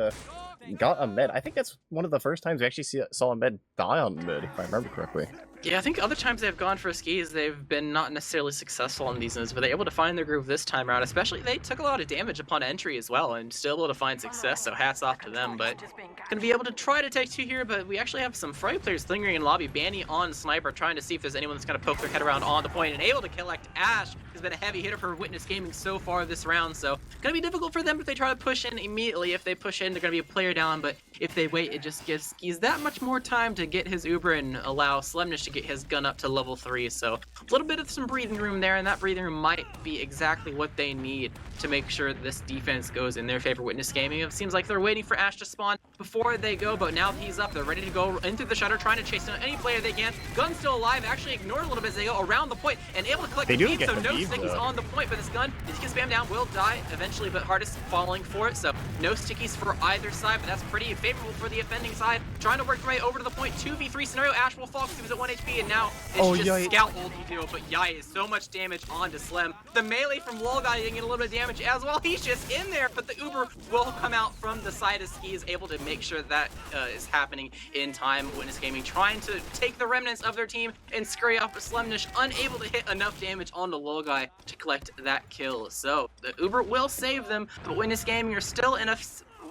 got a med. I think that's one of the first times we actually saw a med die on mid, if I remember correctly. Yeah, I think other times they've gone for skis, they've been not necessarily successful on these mids, but they're able to find their groove this time around. Especially, they took a lot of damage upon entry as well, and still able to find success, so hats off to them. But gonna be able to try to take 2 here, but we actually have some Froy players lingering in lobby. Banny on Sniper, trying to see if there's anyone that's gonna poke their head around on the point, and able to collect Ash, who's been a heavy hitter for Witness Gaming so far this round. So gonna be difficult for them if they try to push in immediately. If they push in, they're gonna be a player down, but if they wait, it just gives Skis that much more time to get his Uber and allow Slemnish to get his gun up to level 3. So a little bit of some breathing room there, and that breathing room might be exactly what they need to make sure this defense goes in their favor. Witness Gaming, it seems like they're waiting for Ash to spawn before they go, but now he's up, they're ready to go in through the shutter, trying to chase down any player they can. Gun's still alive, actually ignored a little bit as they go around the point and able to collect the beam, so no stickies on the point, but this gun, if he can spam down, will die eventually, but Hardest falling for it, so no stickies for either side, but that's pretty favorable for the offending side. Trying to work their way over to the point, 2v3 scenario. Ash will fall because he was at 1 HP, and now it's just scout ulti duo, but Yai is so much damage onto Slem. The melee from Lolguy getting a little bit of damage as well. He's just in there, but the Uber will come out from the side of Skis, able to make sure that is happening in time. Witness Gaming trying to take the remnants of their team and scurry off of Slemnish, unable to hit enough damage onto Lolguy to collect that kill. So the Uber will save them, but Witness Gaming are still in a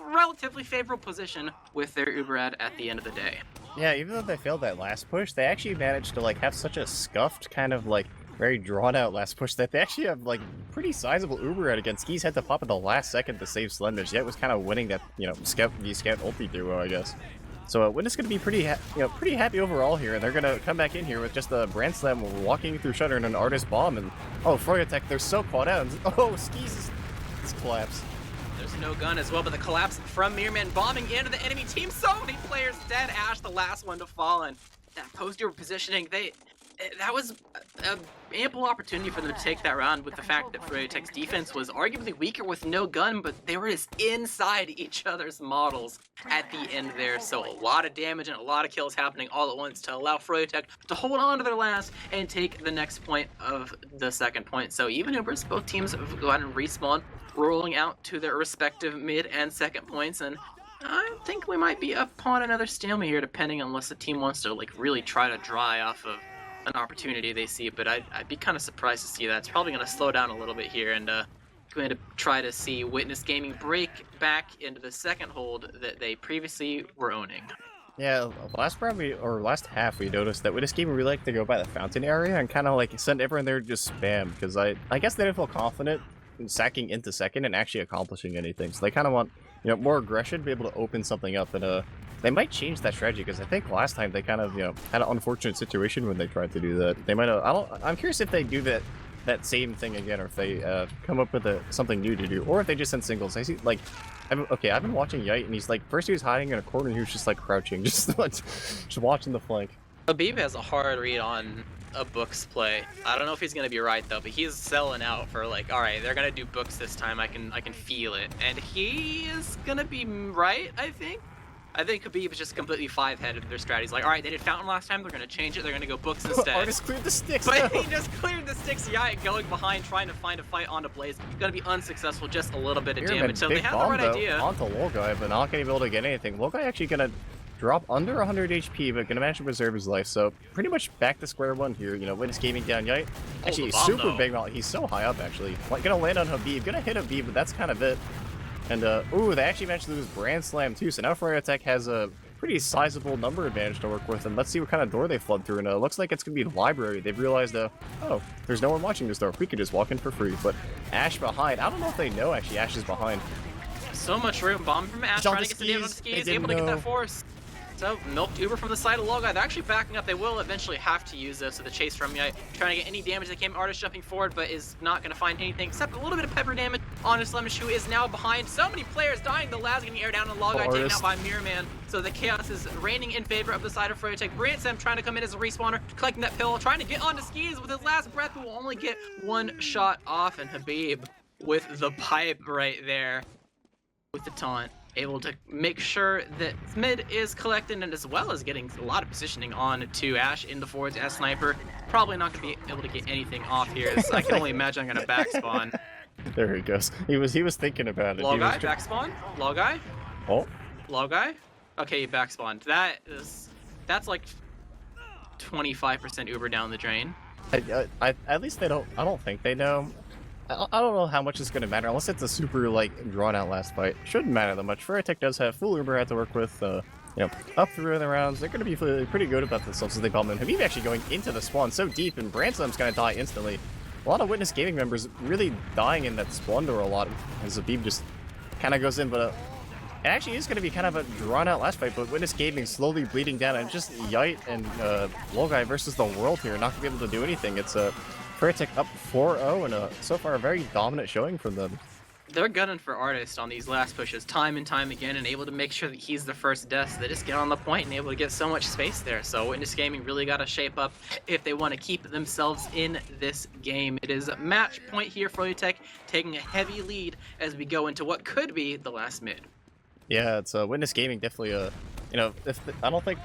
relatively favorable position with their Uber ad at the end of the day. Yeah, even though they failed that last push, they actually managed to have such a scuffed, kind of very drawn out last push that they actually have pretty sizable Uber ad against. Skis had to pop at the last second to save Slemnish, yet was kind of winning that scout ulti duo, I guess. So Witness gonna be pretty happy overall here, and they're gonna come back in here with just a Brand Slam walking through Shutter and an Artist Bomb, and Froyotech, they're so caught out. And, Skis is collapsed. There's no gun as well, but the collapse from Mirman bombing into the enemy team. So many players dead. Ash, the last one to fall in. that post-Uber positioning, that was an ample opportunity for them to take that round, with the fact that Froyotech's defense was arguably weaker with no gun, but they were just inside each other's models at the end there. So a lot of damage and a lot of kills happening all at once to allow Froyotech to hold on to their last and take the next point of the second point. So even Ubers, both teams have gone and respawned, rolling out to their respective mid and second points, and I think we might be upon another stalemate here, depending unless the team wants to like really try to dry off of an opportunity they see, but I'd be kind of surprised to see that. It's probably going to slow down a little bit here, and going to try to see Witness Gaming break back into the second hold that they previously were owning. Yeah, last half we noticed that Witness Gaming really like to go by the fountain area and kind of like send everyone there to just spam, because I guess they didn't feel confident in sacking into second and actually accomplishing anything, so they kind of want, you know, more aggression, be able to open something up, and they might change that strategy, because I think last time they kind of, you know, had an unfortunate situation when they tried to do that. They might have, I'm curious if they do that same thing again, or if they come up with something new to do, or if they just send singles. I see, like, I've been watching Yite, and he's like, first he was hiding in a corner, and he was just like crouching, just watching the flank. Habib has a hard read on a Books play. I don't know if he's gonna be right though, but he's selling out for like, all right, they're gonna do Books this time. I can feel it, and he is gonna be right. I think Khabib is just completely five-headed their strategies. Like, all right, they did Fountain last time, they're going to change it, they're going to go Books instead. Artist cleared the sticks, but no. He just cleared the sticks, yeah, going behind, trying to find a fight onto Blaze. Going to be unsuccessful, just a little bit of damage. So they have the right idea. Onto Lolguy, but not going to be able to get anything. Lolguy actually going to drop under 100 HP, but going to manage to preserve his life. So pretty much back to square one here. You know, Witness Gaming down Yite. Actually, super big. He's so high up, actually. Like, going to land on Habib. Going to hit Habib, but that's kind of it. And, ooh, they actually managed to lose Brand Slam, too. So now Froyotech has a pretty sizable number advantage to work with, and let's see what kind of door they flood through. And it looks like it's gonna be the library. They've realized, oh, there's no one watching this door. We could just walk in for free. But Ash behind. I don't know if they know actually Ash is behind. So much room. Bomb from Ash, trying to get the damage on the skis, able to get that force. So, milked Uber from the side of Lolguy. They're actually backing up. They will eventually have to use this. So the chase from Yite, trying to get any damage they can. Artist jumping forward, but is not going to find anything except a little bit of pepper damage on his Slemish, who is now behind. So many players dying. The lab's getting air down, and Lolguy taken out by Mirror Man. So the chaos is reigning in favor of the side of Froyotech. Brandsam trying to come in as a respawner, collecting that pill, trying to get onto skis with his last breath, but will only get one shot off. And Habib with the pipe right there with the taunt, able to make sure that mid is collected, and as well as getting a lot of positioning on to Ash in the forwards as sniper. Probably not going to be able to get anything off here, as I can only imagine I'm going to back spawn. There he goes. He was thinking about it. Lolguy, back spawn. Lolguy. Oh. Lolguy. Okay, back spawned. That's like 25% Uber down the drain. At least they don't. I don't think they know. I don't know how much it's going to matter, unless it's a super, like, drawn-out last fight. Shouldn't matter that much. Froyotech does have full Uber to work with, you know, up through the rounds. They're going to be pretty good about themselves as they bomb in. Habib actually going into the spawn so deep, and Branslam's going to die instantly. A lot of Witness Gaming members really dying in that spawn door a lot, as Habib just kind of goes in, but it actually is going to be kind of a drawn-out last fight, but Witness Gaming slowly bleeding down, and just Yite and Lolguy versus the world here, not going to be able to do anything. It's Froyotech up 4-0, and so far a very dominant showing from them. They're gunning for Artist on these last pushes time and time again, and able to make sure that he's the first death. So they just get on the point and able to get so much space there. So Witness Gaming really got to shape up if they want to keep themselves in this game. It is match point here. Froyotech taking a heavy lead as we go into what could be the last mid. Yeah, it's Witness Gaming definitely you know, I don't think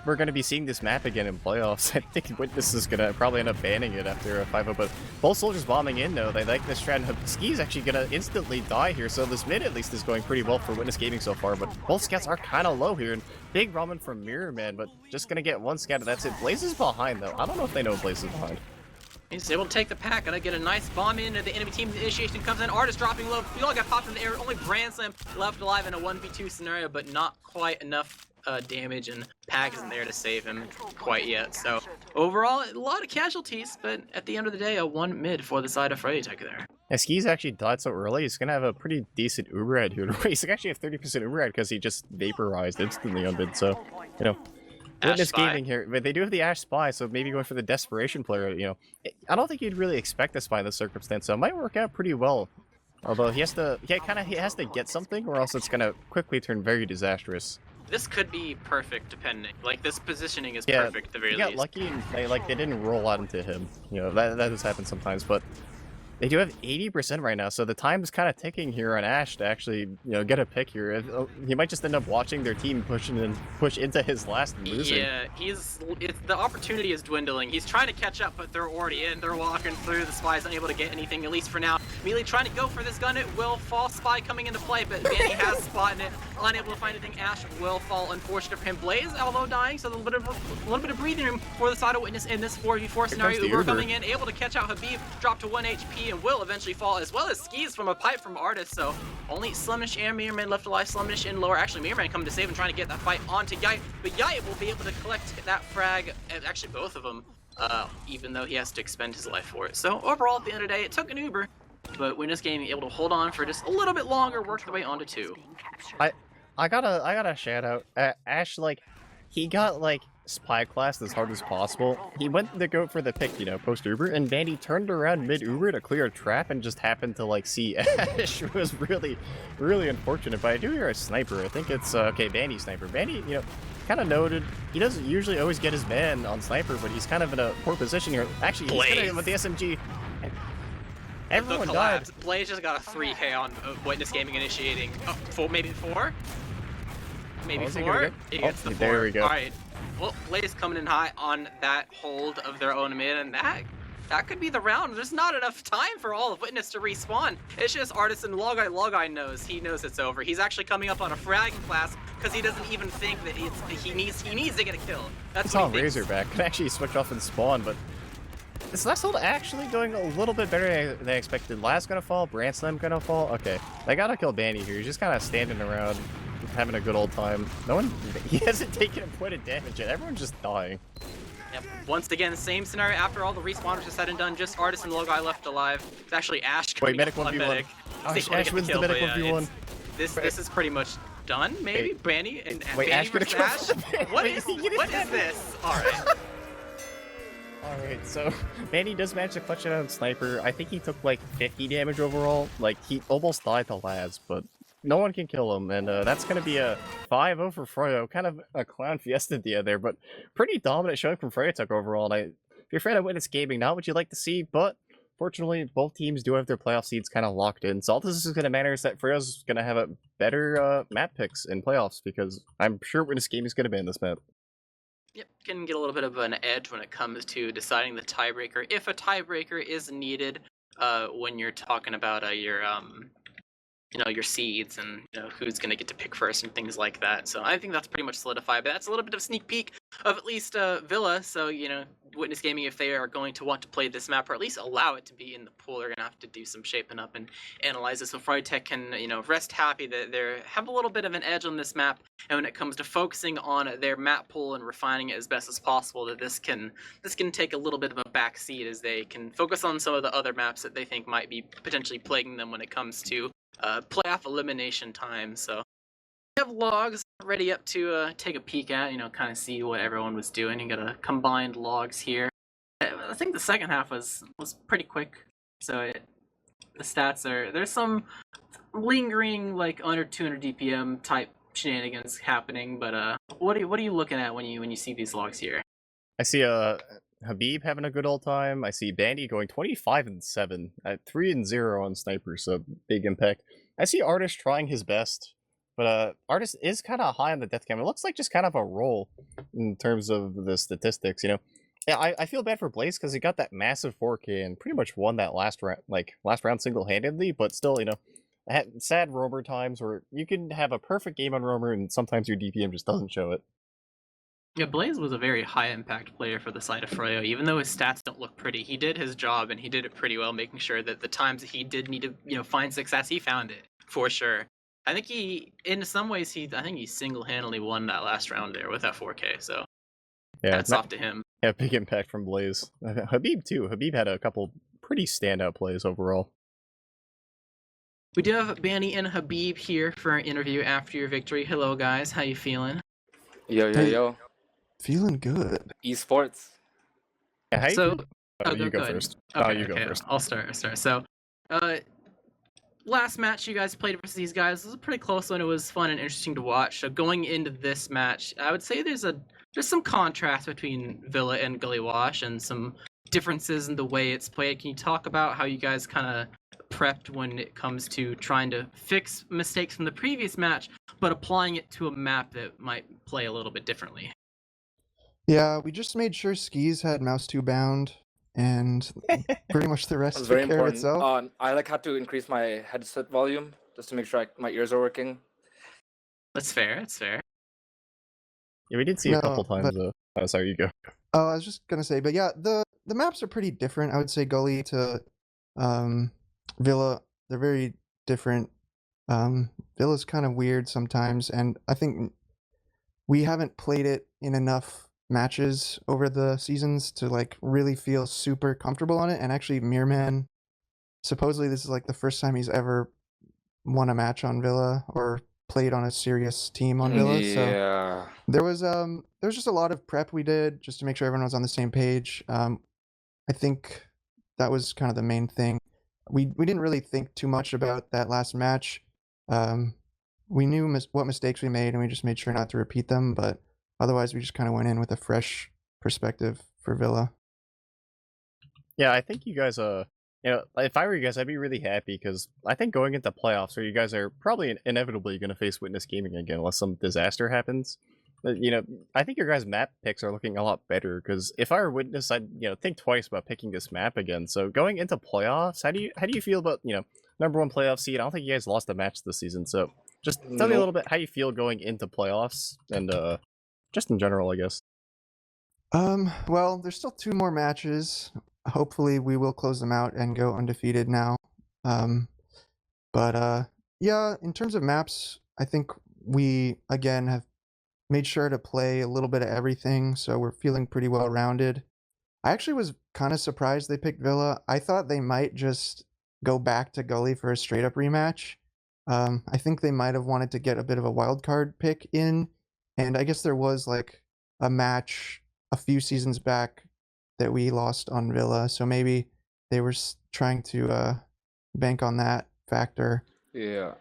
we're going to be seeing this map again in playoffs. I think Witness is going to probably end up banning it after a 5-0, but both soldiers bombing in, though. They like this strat, and Ski's actually going to instantly die here, so this mid at least is going pretty well for Witness Gaming so far, but both scouts are kind of low here, and big ramen from Mirror Man, but just going to get one scout, and that's it. Blaze is behind, though. I don't know if they know Blaze is behind. He's able to take the pack, gonna get a nice bomb into the enemy team. The initiation comes in, Artist dropping low. We all got popped in the air, only Brandslam left alive in a 1v2 scenario, but not quite enough damage, and Pack isn't there to save him quite yet. So overall, a lot of casualties, but at the end of the day, a 1 mid for the side of Froyotech there. Yeah, Ski's actually died so early, he's gonna have a pretty decent Uber head here. He's actually have 30% Uber head because he just vaporized instantly on mid, so, you know. Witness Gaming here, but they do have the Ash Spy, so maybe going for the Desperation player, you know. I don't think you'd really expect a Spy in this circumstance, so it might work out pretty well. Although he has to get something, or else it's gonna quickly turn very disastrous. this could be perfect depending. Like, this positioning is Yeah, perfect at the very He got least. lucky and they didn't roll out into him. You know, that does happen sometimes, but they do have 80% right now, so the time is kind of ticking here on Ash to actually, get a pick here. He might just end up watching their team push into his last and losing. Yeah, the opportunity is dwindling. He's trying to catch up, but they're already in. They're walking through. The Spy's unable to get anything, at least for now. Immediately trying to go for this gun. It will fall. Spy coming into play, but Manny has spotted it. Unable to find anything. Ash will fall. Unfortunate for him. Blaze, although dying, so a little bit of breathing room for the side of Witness in this 4v4 scenario. Uber coming in, able to catch out Habib, drop to 1 HP, and will eventually fall, as well as skis from a pipe from Artist. So only Slumnish and Mirrorman left alive. Slumnish in lower. Actually, Mirrorman coming to save and trying to get that fight onto Yite, but Yite will be able to collect that frag, and actually both of them, even though he has to expend his life for it. So overall, at the end of the day, it took an Uber, but Witness Gaming able to hold on for just a little bit longer, work their way onto 2. I gotta shout out Ash. Like, he got spy class as hard as possible. He went to go for the pick, post Uber, and Vandy turned around mid Uber to clear a trap and just happened to see Ash. It was really, really unfortunate. But I do hear a sniper. I think it's okay, Vandy sniper. Vandy, kind of noted. He doesn't usually always get his man on sniper, but he's kind of in a poor position here. Actually, he's gonna with the SMG. Everyone died. Blaze just got a 3K on Witness Gaming initiating. Oh, maybe 4? Maybe 4? He gets the 4. There we go. Alright. Well, Blaze coming in high on that hold of their own mid, and that could be the round. There's not enough time for all of Witness to respawn. It's just Artist and Logeye knows. He knows it's over. He's actually coming up on a fragging class because he doesn't even think that he needs to get a kill. That's what he thinks. Razorback can actually switch off and spawn, but this last hold actually going a little bit better than I expected. Last gonna fall, Branslam gonna fall. Okay, they gotta kill Banny here. He's just kind of standing around, having a good old time. He hasn't taken a point of damage yet. Everyone's just dying. Yep. Once again, same scenario after all the respawners are said and done. Just Artist and Logeye left alive. It's actually Ash. Wait, medic 1v1. Ash wins the medic 1v1. This is pretty much done. Maybe Banny and Wait, Banny versus Ash. What is this? All right. Alright, so Manny does manage to clutch it out on Sniper. I think he took 50 damage overall. He almost died to Laz, but no one can kill him, and that's going to be a 5-0 for Froyo. Kind of a clown fiesta there, but pretty dominant showing from Froyotech overall. And if you're a fan of Witness Gaming, not what you'd like to see, but fortunately, both teams do have their playoff seeds kind of locked in. So all this is going to matter is that Froyo's going to have a better map picks in playoffs, because I'm sure Witness Gaming is going to be in this map. Yep, can get a little bit of an edge when it comes to deciding the tiebreaker, if a tiebreaker is needed, when you're talking about your seeds and who's going to get to pick first and things like that. So I think that's pretty much solidified, but that's a little bit of a sneak peek of at least Villa. So, Witness Gaming, if they are going to want to play this map, or at least allow it to be in the pool, they're going to have to do some shaping up and analyze it. So Froyotech can, rest happy that they have a little bit of an edge on this map. And when it comes to focusing on their map pool and refining it as best as possible, that this can take a little bit of a back seat as they can focus on some of the other maps that they think might be potentially plaguing them when it comes to playoff elimination time. So we have logs ready up to take a peek at, kind of see what everyone was doing. You got a combined logs here. I think the second half was pretty quick. So the stats there's some lingering under 200 DPM type shenanigans happening, but what are you looking at when you see these logs here? I see Habib having a good old time. I see Bandy going 25-7 at 3-0 on Sniper, so big impact. I see Artist trying his best, but Artist is kind of high on the death count. It looks like just kind of a roll in terms of the statistics, Yeah, I feel bad for Blaze because he got that massive 4K and pretty much won that last round single-handedly, but still, had sad roamer times where you can have a perfect game on roamer and sometimes your DPM just doesn't show it. Yeah, Blaze was a very high-impact player for the side of Froyo. Even though his stats don't look pretty, he did his job, and he did it pretty well, making sure that the times that he did need to, find success, he found it, for sure. I think in some ways, I think he single-handedly won that last round there with that 4K, so yeah, hats off to him. Yeah, big impact from Blaze. Habib, too. Habib had a couple pretty standout plays overall. We do have Banny and Habib here for an interview after your victory. Hello, guys. How you feeling? Yo. Feeling good. Esports. Yeah, so, you go first. Okay, you go okay, first. I'll start. So, last match you guys played versus these guys was a pretty close one. It was fun and interesting to watch. So going into this match, I would say there's some contrast between Villa and Gully Wash and some differences in the way it's played. Can you talk about how you guys kind of prepped when it comes to trying to fix mistakes from the previous match, but applying it to a map that might play a little bit differently? Yeah, we just made sure skis had mouse 2 bound, and pretty much the rest That's took very care of important. itself. I like had to increase my headset volume just to make sure my ears are working. That's fair. That's fair. Yeah, we did see a No, couple times. Oh, sorry, you go. Oh, I was just gonna say, but yeah, the maps are pretty different. I would say Gully to Villa, they're very different. Villa's kind of weird sometimes, and I think we haven't played it in enough matches over the seasons to like really feel super comfortable on it. And actually, Mirman, supposedly this is like the first time he's ever won a match on Villa or played on a serious team on Villa. So Yeah. there was just a lot of prep we did just to make sure everyone was on the same page. I think that was kind of the main thing. We didn't really think too much about that last match. We knew what mistakes we made, and we just made sure not to repeat them. But otherwise, we just kind of went in with a fresh perspective for Villa. Yeah, I think you guys, if I were you guys, I'd be really happy because I think going into playoffs, where you guys are probably inevitably going to face Witness Gaming again unless some disaster happens. I think your guys' map picks are looking a lot better because if I were Witness, I'd think twice about picking this map again. So going into playoffs, how do you feel about number 1 playoff seed? I don't think you guys lost a match this season, so just tell me a little bit how you feel going into playoffs and just in general, I guess. Well, there's still 2 more matches. Hopefully, we will close them out and go undefeated now. Yeah, in terms of maps, I think we again have made sure to play a little bit of everything, so we're feeling pretty well rounded. I actually was kind of surprised they picked Villa. I thought they might just go back to Gully for a straight up rematch. I think they might have wanted to get a bit of a wild card pick in, and I guess there was like a match a few seasons back that we lost on Villa, so maybe they were trying to bank on that factor. Yeah.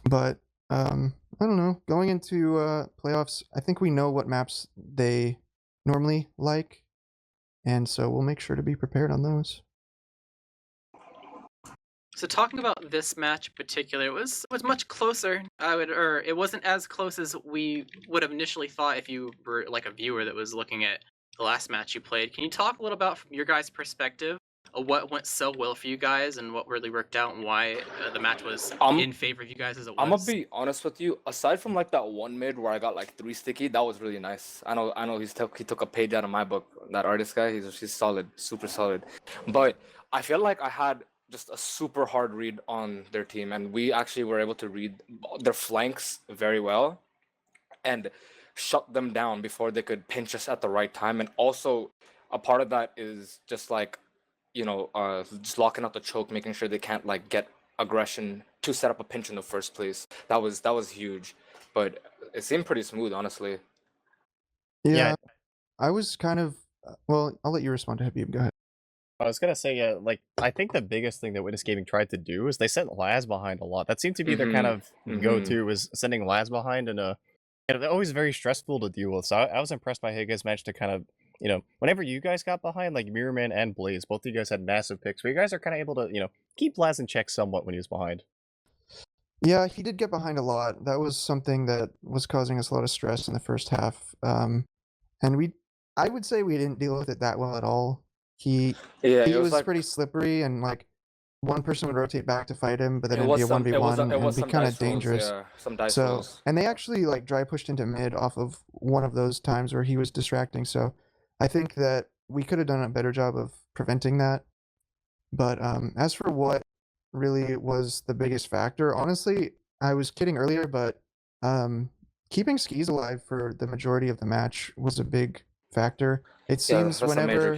But I don't know. Going into playoffs, I think we know what maps they normally like, and so we'll make sure to be prepared on those. So talking about this match in particular, it was much closer. Or it wasn't as close as we would have initially thought if you were like a viewer that was looking at the last match you played. Can you talk a little about from your guys' perspective of what went so well for you guys and what really worked out and why the match was in favor of you guys as it was? I'm gonna be honest with you. Aside from like that one mid where I got like 3 sticky, that was really nice. I know he took a page out of my book. That artist guy, he's solid, super solid. But I feel like I had just a super hard read on their team, and we actually were able to read their flanks very well, and shut them down before they could pinch us at the right time. And also, a part of that is just like, just locking out the choke, making sure they can't like get aggression to set up a pinch in the first place. That was huge, but it seemed pretty smooth, honestly. Yeah, I was kind of. Well, I'll let you respond to Habib. Go ahead. I was gonna say, I think the biggest thing that Witness Gaming tried to do is they sent Laz behind a lot. That seemed to be their kind of go-to, was sending Laz behind, and they're always very stressful to deal with. So I was impressed by how you guys managed to kind of, whenever you guys got behind, like Mirrorman and Blaze, both of you guys had massive picks, but you guys are kind of able to, keep Laz in check somewhat when he was behind. Yeah, he did get behind a lot. That was something that was causing us a lot of stress in the first half. And I would say we didn't deal with it that well at all. He was like, pretty slippery, and like one person would rotate back to fight him, but then it'd be a 1v1 and it'd be kind of dangerous. Some dice rolls. And they actually like dry pushed into mid off of one of those times where he was distracting. So I think that we could have done a better job of preventing that. But as for what really was the biggest factor, honestly, I was kidding earlier, but keeping skis alive for the majority of the match was a big factor. It seems whenever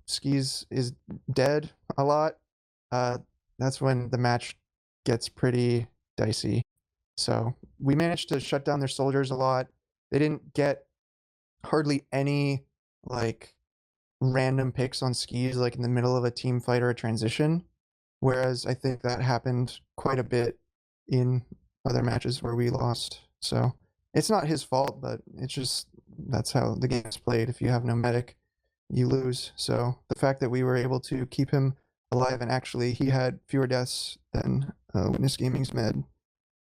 skis is dead a lot, that's when the match gets pretty dicey. So we managed to shut down their soldiers a lot. They didn't get hardly any like random picks on skis like in the middle of a team fight or a transition. whereas I think that happened quite a bit in other matches where we lost. So it's not his fault, but it's just that's how the game is played. If you have no medic, you lose. So the fact that we were able to keep him alive and actually he had fewer deaths than Witness Gaming's med,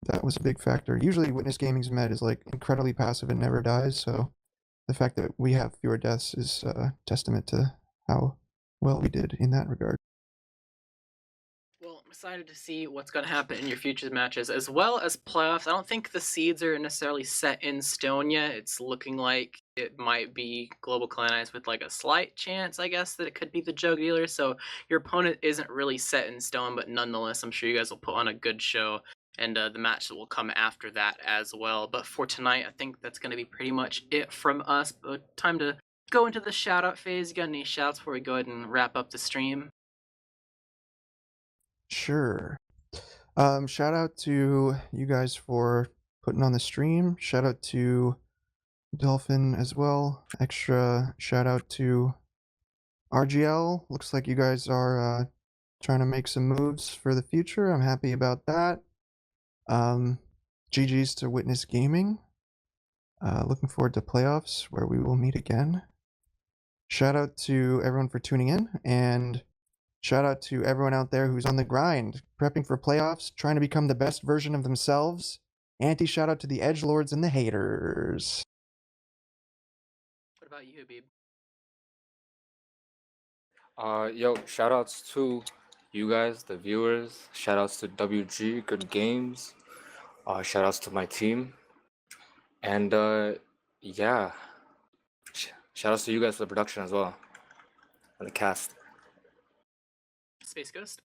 that was a big factor. Usually Witness Gaming's med is like incredibly passive and never dies, so the fact that we have fewer deaths is a testament to how well we did in that regard. Well, I'm excited to see what's going to happen in your future matches as well as playoffs. I don't think the seeds are necessarily set in stone yet. It's looking like it might be Global Clan with like a slight chance, I guess, that it could be the Jug Dealer. So your opponent isn't really set in stone, but nonetheless, I'm sure you guys will put on a good show. And the match that will come after that as well. But for tonight, I think that's going to be pretty much it from us. But time to go into the shout-out phase. You got any shouts before we go ahead and wrap up the stream? Sure. Shout out to you guys for putting on the stream. Shout out to Dolphin as well. Extra shout out to RGL. Looks like you guys are trying to make some moves for the future. I'm happy about that. GG's to Witness Gaming. Looking forward to playoffs where we will meet again. Shout out to everyone for tuning in, and shout out to everyone out there who's on the grind, prepping for playoffs, trying to become the best version of themselves. Shout out to the edgelords and the haters. What about you, Habib? Yo, shout outs to you guys, the viewers. Shout outs to WG, Good Games. Shout outs to my team. And yeah. Shout outs to you guys for the production as well. And the cast. Space Ghost?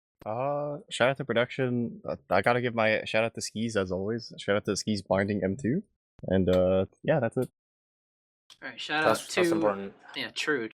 Shout out to production. I gotta give my shout out to Skis as always. Shout out to Skis Binding M2. And yeah, that's it. Alright, shout out to... That's important. Yeah, true.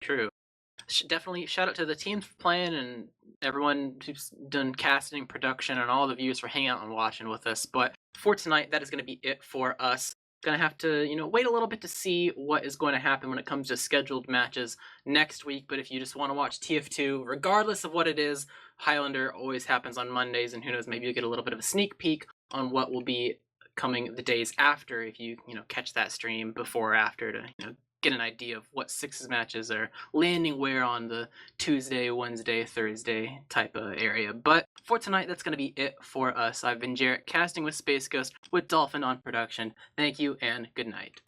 Definitely shout out to the team for playing and everyone who's done casting, production, and all the viewers for hanging out and watching with us. But for tonight, that is going to be it for us. Going to have to, wait a little bit to see what is going to happen when it comes to scheduled matches next week. But if you just want to watch TF2, regardless of what it is, Highlander always happens on Mondays, and who knows, maybe you'll get a little bit of a sneak peek on what will be coming the days after if you, catch that stream before or after to, get an idea of what Sixes matches are landing where on the Tuesday, Wednesday, Thursday type of area. But for tonight, that's going to be it for us. I've been Jarrett, casting with Space Ghost, with Dolphin on production. Thank you, and good night.